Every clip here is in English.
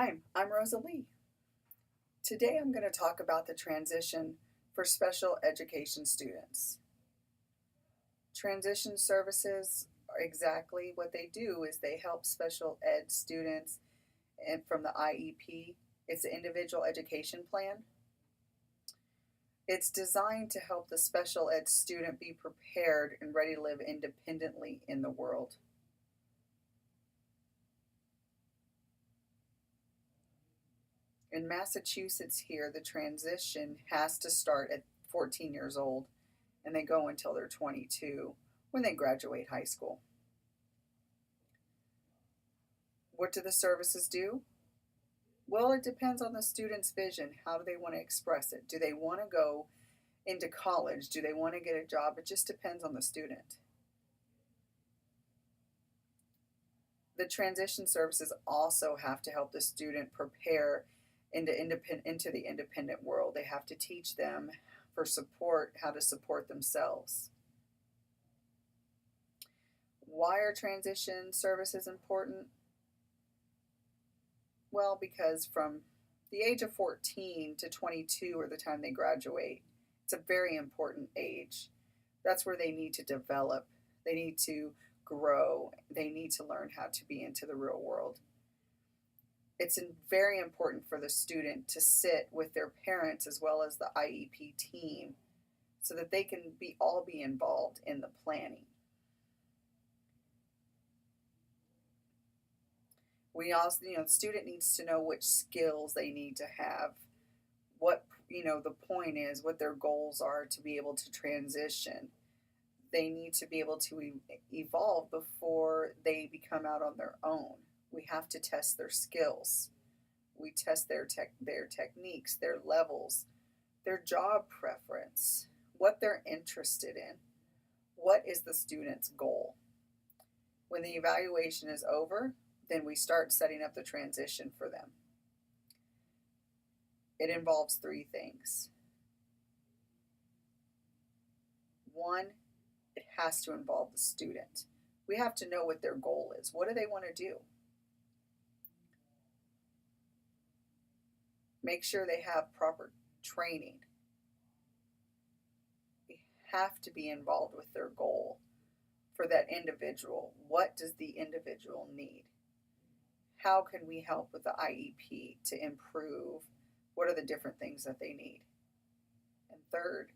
Hi, I'm Rosalie. Today I'm going to talk about the transition for special education students. Transition services are exactly what they do is they help special ed students and from the IEP. It's the individual education plan. It's designed to help the special ed student be prepared and ready to live independently in the world. In Massachusetts here, the transition has to start at 14 years old and they go until they're 22 when they graduate high school. What do the services do? Well, it depends on the student's vision. How do they want to express it? Do they want to go into college? Do they want to get a job? It just depends on the student. The transition services also have to help the student prepare into the independent world. They have to teach them for support how to support themselves. Why are transition services important? Well, because from the age of 14 to 22 or the time they graduate, it's a very important age. That's where they need to develop. They need to grow. They need to learn how to be into the real world. It's very important for the student to sit with their parents as well as the IEP team so that they can all be involved in the planning. We also, the student needs to know which skills they need to have, what, the point is, what their goals are to be able to transition. They need to be able to evolve before they become out on their own. We have to test their skills. We test their techniques, their levels, their job preference, what they're interested in. What is the student's goal? When the evaluation is over, then we start setting up the transition for them. It involves three things. One, it has to involve the student. We have to know what their goal is. What do they want to do? Make sure they have proper training. We have to be involved with their goal for that individual. What does the individual need? How can we help with the IEP to improve? What are the different things that they need? And third,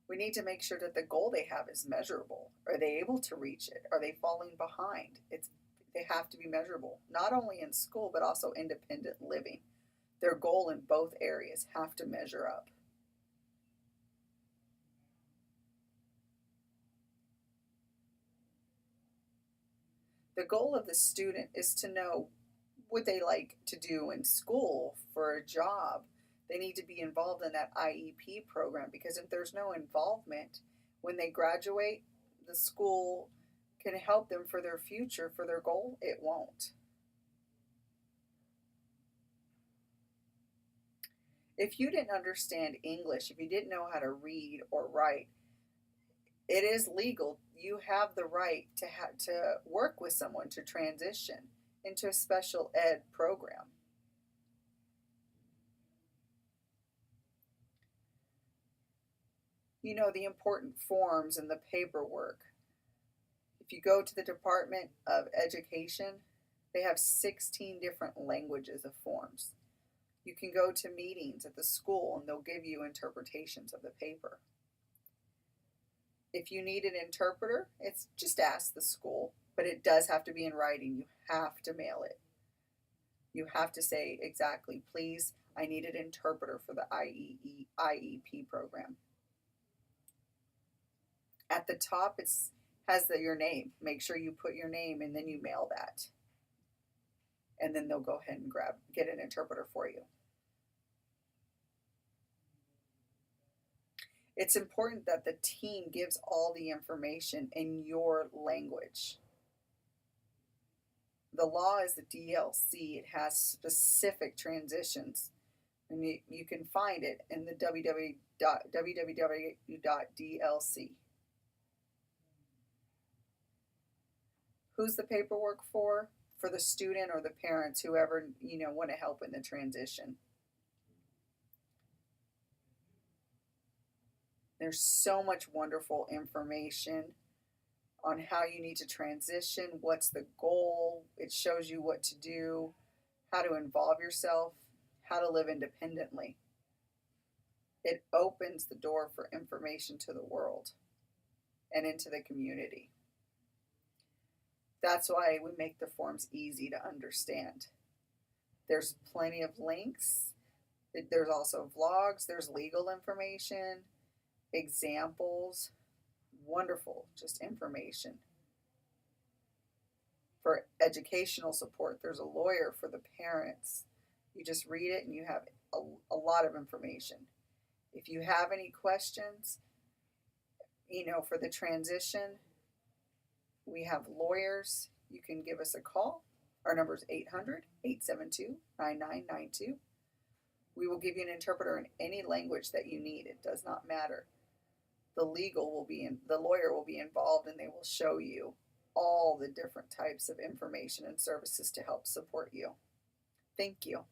we need to make sure that the goal they have is measurable. Are they able to reach it? Are they falling behind? They have to be measurable, not only in school, but also independent living. Their goal in both areas have to measure up. The goal of the student is to know what they like to do in school for a job. They need to be involved in that IEP program because if there's no involvement, when they graduate, the school can help them for their future, for their goal, it won't. If you didn't understand English, if you didn't know how to read or write, it is legal. You have the right to work with someone to transition into a special ed program. The important forms and the paperwork. If you go to the Department of Education, they have 16 different languages of forms. You can go to meetings at the school and they'll give you interpretations of the paper. If you need an interpreter, it's just ask the school, but it does have to be in writing. You have to mail it. You have to say exactly, please, I need an interpreter for the IEP program. At the top, it has your name. Make sure you put your name and then you mail that. And then they'll go ahead and get an interpreter for you. It's important that the team gives all the information in your language. The law is the DLC. It has specific transitions. And you can find it in the www.dlc. Who's the paperwork for? For the student or the parents, whoever, want to help in the transition. There's so much wonderful information on how you need to transition, what's the goal. It shows you what to do, how to involve yourself, how to live independently. It opens the door for information to the world and into the community. That's why we make the forms easy to understand. There's plenty of links. There's also vlogs. There's legal information, examples, wonderful just information. For educational support, there's a lawyer for the parents. You just read it and you have a lot of information. If you have any questions, for the transition, we have lawyers. You can give us a call. Our number is 800-872-9992. We will give you an interpreter in any language that you need. It does not matter. The lawyer will be involved, and they will show you all the different types of information and services to help support you. Thank you.